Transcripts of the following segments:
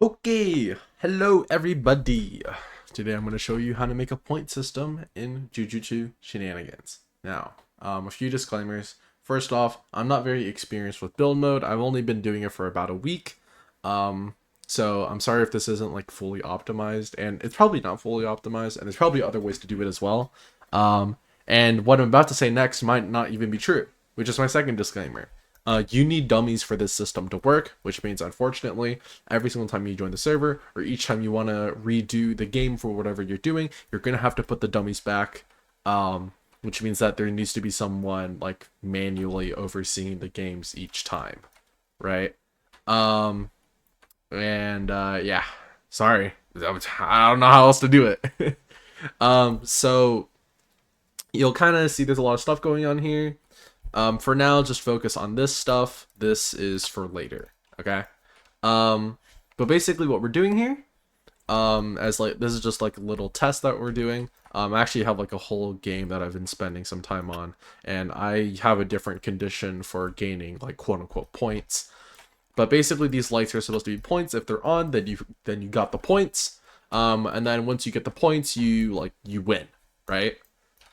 Okay, hello everybody. Today I'm going to show you how to make a point system in Jujutsu Shenanigans. Now, a few disclaimers. First off, I'm not very experienced with build mode. I've only been doing it for about a week. So I'm sorry if this isn't like fully optimized, and it's probably not fully optimized, and there's probably other ways to do it as well. And what I'm about to say next might not even be true, which is my second disclaimer. You need dummies for this system to work, which means, unfortunately, every single time you join the server, or each time you want to redo the game for whatever you're doing, you're going to have to put the dummies back, which means that there needs to be someone, like, manually overseeing the games each time, right? Yeah, sorry. I don't know how else to do it. So, you'll kind of see there's a lot of stuff going on here. For now, just focus on this stuff. This is for later, okay? But basically what we're doing here, as like, this is just like a little test that we're doing. I actually have like a whole game that I've been spending some time on, and I have a different condition for gaining like quote unquote points. But basically these lights are supposed to be points. If they're on, then you got the points. And then once you get the points, you win, right?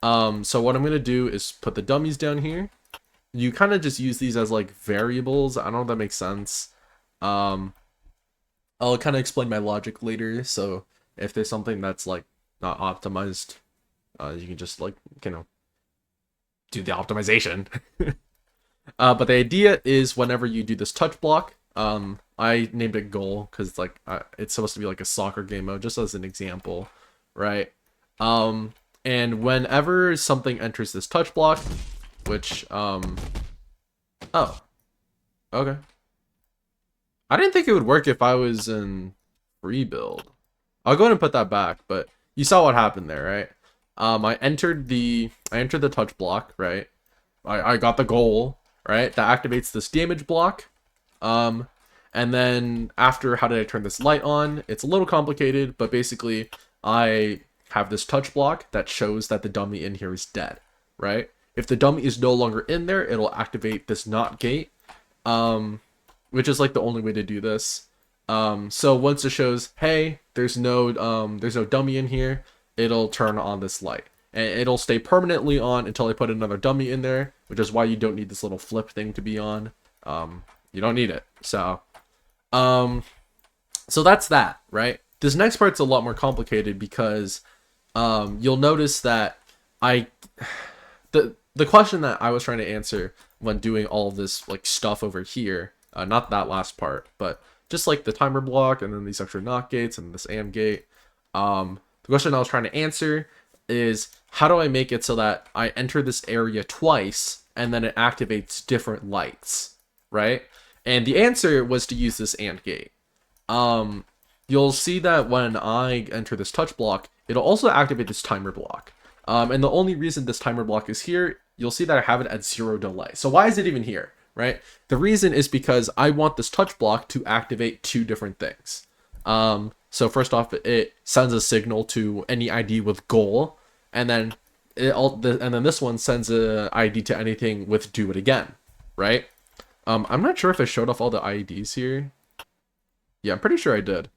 So what I'm gonna do is put the dummies down here. You kind of just use these as like variables. I don't know if that makes sense. I'll kind of explain my logic later. So if there's something that's like not optimized, you can just like, do the optimization. But the idea is whenever you do this touch block, I named it goal because it's like, it's supposed to be like a soccer game mode, just as an example, right? And whenever something enters this touch block, which, oh, okay. I didn't think it would work if I was in free build. I'll go ahead and put that back, but you saw what happened there, right? I entered the touch block, right? I got the goal, right? That activates this damage block. And then after, how did I turn this light on? It's a little complicated, but basically I have this touch block that shows that the dummy in here is dead, right? If the dummy is no longer in there, it'll activate this not gate, which is like the only way to do this. So once it shows, hey, there's no dummy in here, it'll turn on this light, and it'll stay permanently on until I put another dummy in there, which is why you don't need this little flip thing to be on. You don't need it. So that's that, right? This next part's a lot more complicated because you'll notice that the question that I was trying to answer when doing all of this like stuff over here, not that last part, but just like the timer block and then these extra knock gates and this AND gate, the question I was trying to answer is, how do I make it so that I enter this area twice and then it activates different lights, right? And the answer was to use this AND gate. You'll see that when I enter this touch block, it'll also activate this timer block. And the only reason this timer block is here, you'll see that I have it at 0 delay. So why is it even here, right? The reason is because I want this touch block to activate two different things. So first off, it sends a signal to any ID with goal, and then this one sends a ID to anything with do it again, right? I'm not sure if I showed off all the IDs here. Yeah, I'm pretty sure I did.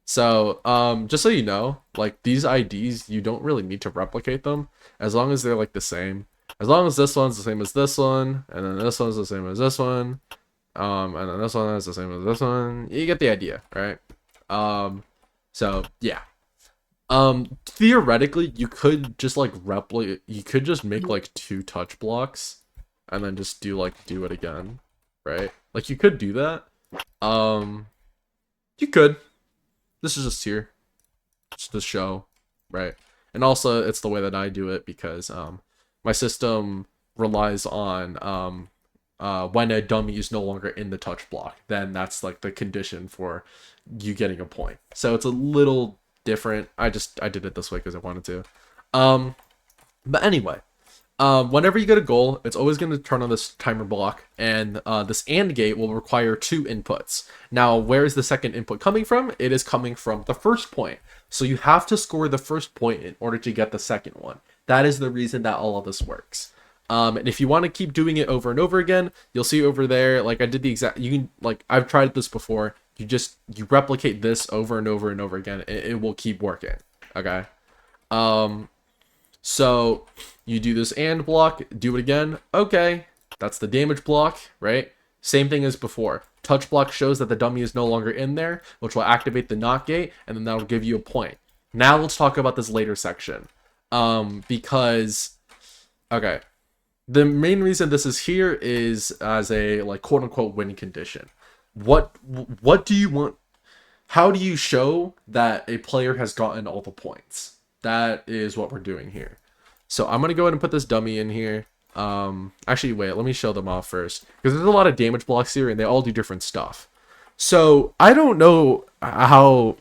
So, just so you know, like, these IDs, you don't really need to replicate them, as long as they're, like, the same. As long as this one's the same as this one, and then this one's the same as this one, and then this one is the same as this one, you get the idea, right? So, yeah. Theoretically, you could just, like, you could just make, like, 2 touch blocks, and then just do it again, right? Like, you could do that. You could. This is just here, just to show, right? And also, it's the way that I do it because my system relies on when a dummy is no longer in the touch block, then that's like the condition for you getting a point. So it's a little different. I did it this way because I wanted to. But anyway, whenever you get a goal, it's always going to turn on this timer block, and this AND gate will require 2 inputs. Now, where is the second input coming from? It is coming from the first point. So you have to score the first point in order to get the second one. That is the reason that all of this works. And if you want to keep doing it over and over again, you'll see over there, like I did the exact, you can, like, I've tried this before. you replicate this over and over and over again. It will keep working. Okay. So you do this and block, do it again. Okay, that's the damage block, right? Same thing as before. Touch block shows that the dummy is no longer in there, which will activate the not gate, and then that'll give you a point. Now let's talk about this later section. Because, okay, the main reason this is here is as a, like, quote unquote win condition. What do you want? How do you show that a player has gotten all the points? That is what we're doing here. So I'm going to go ahead and put this dummy in here. Actually, wait, let me show them off first. Because there's a lot of damage blocks here, and they all do different stuff. So I don't know how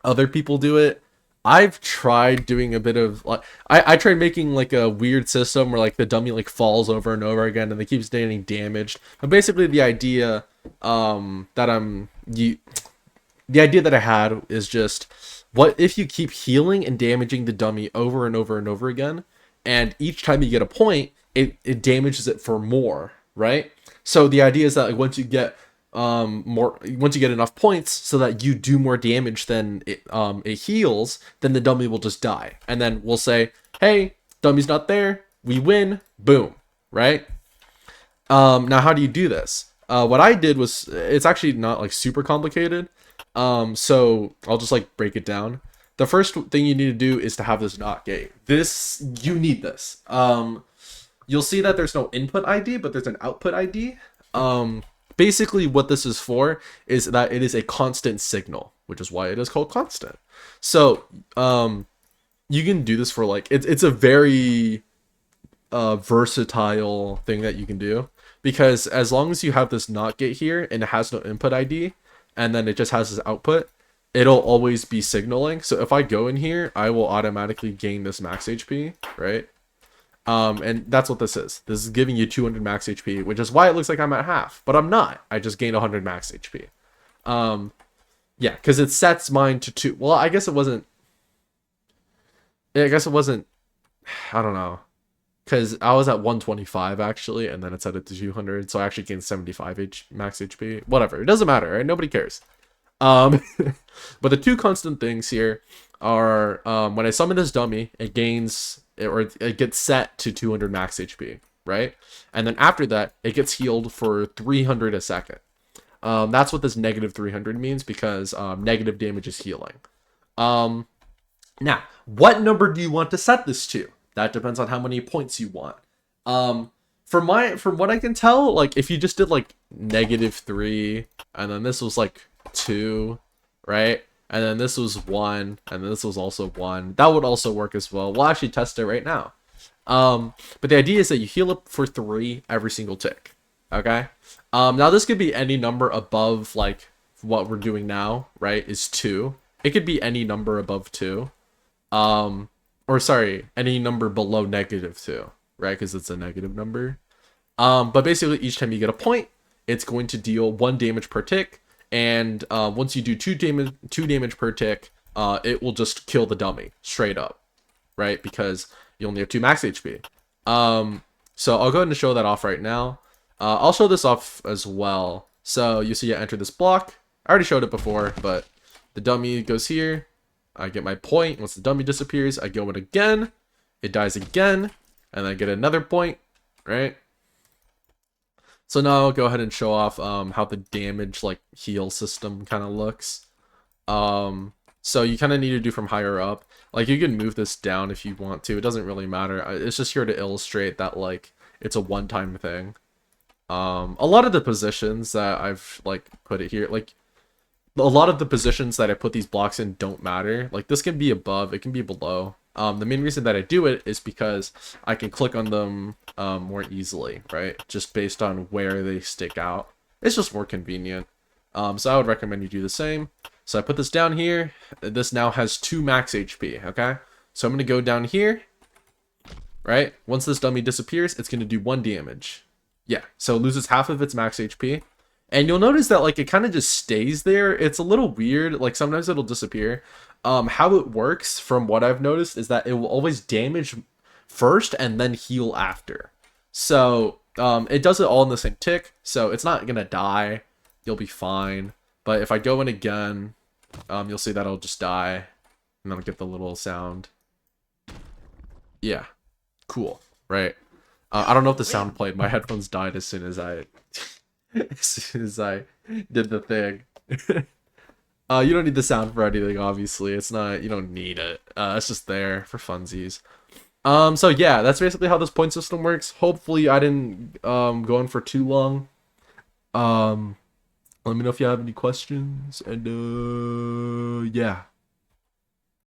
other people do it. I've tried doing a bit of, like, I tried making, like, a weird system where, like, the dummy, like, falls over and over again, and they keep getting damaged. But basically the idea, the idea that I had is just, what if you keep healing and damaging the dummy over and over and over again, and each time you get a point, it damages it for more, right? So the idea is that, like, once you get enough points so that you do more damage than it heals, then the dummy will just die. And then we'll say, hey, dummy's not there, we win, boom, right? Now how do you do this? What I did was, it's actually not, like, super complicated. So I'll just, like, break it down. The first thing you need to do is to have this not gate. You need this. You'll see that there's no input ID, but there's an output ID. Basically what this is for is that it is a constant signal, which is why it is called constant. So, you can do this for, like, it's a very, versatile thing that you can do, because as long as you have this not gate here and it has no input ID, and then it just has this output, it'll always be signaling. So if I go in here, I will automatically gain this max HP, right? And that's what this is. This is giving you 200 max HP, which is why it looks like I'm at half, but I'm not. I just gained 100 max HP. Yeah, because it sets mine to 2. Well, I guess it wasn't, I don't know. Because I was at 125 actually, and then it set it to 200, so I actually gained 75 max HP. Whatever, it doesn't matter, right? Nobody cares. But the two constant things here are, when I summon this dummy, it gets set to 200 max HP, right? And then after that, it gets healed for 300 a second. That's what this negative 300 means, because negative damage is healing. Now, what number do you want to set this to? That depends on how many points you want. From what I can tell, like, if you just did, like, -3, and then this was, like, 2, right? And then this was 1, and then this was also 1. That would also work as well. We'll actually test it right now. But the idea is that you heal up for 3 every single tick, okay? Now, this could be any number above, like, what we're doing now, right, is 2. It could be any number above 2. Or sorry, any number below -2, right? Because it's a negative number. But basically, each time you get a point, it's going to deal 1 damage per tick. And once you do 2 damage per tick, it will just kill the dummy straight up, right? Because you only have 2 max HP. So I'll go ahead and show that off right now. I'll show this off as well. So you see I enter this block. I already showed it before, but the dummy goes here. I get my point. Once the dummy disappears, I go in again. It dies again. And I get another point, right? So now I'll go ahead and show off how the damage, like, heal system kind of looks. So you kind of need to do from higher up. Like, you can move this down if you want to. It doesn't really matter. It's just here to illustrate that, like, it's a one-time thing. A lot of the positions that I've, like, put it here, like, a lot of the positions that I put these blocks in don't matter. Like, this can be above, it can be below. The main reason that I do it is because I can click on them more easily, right? Just based on where they stick out. It's just more convenient. So I would recommend you do the same. So I put this down here. This now has 2 max HP, okay? So I'm going to go down here, right? Once this dummy disappears, it's going to do 1 damage. Yeah, so it loses half of its max HP. And you'll notice that, like, it kind of just stays there. It's a little weird. Like, sometimes it'll disappear. How it works, from what I've noticed, is that it will always damage first and then heal after. So, it does it all in the same tick. So, it's not going to die. You'll be fine. But if I go in again, you'll see that it'll just die, and then I'll get the little sound. Yeah, cool, right? I don't know if the sound played. My headphones died as soon as I as soon as I did the thing. You don't need the sound for anything, obviously. It's not, you don't need it. It's just there for funsies. So yeah, that's basically how this point system works. Hopefully I didn't go on for too long. Let me know if you have any questions, and yeah.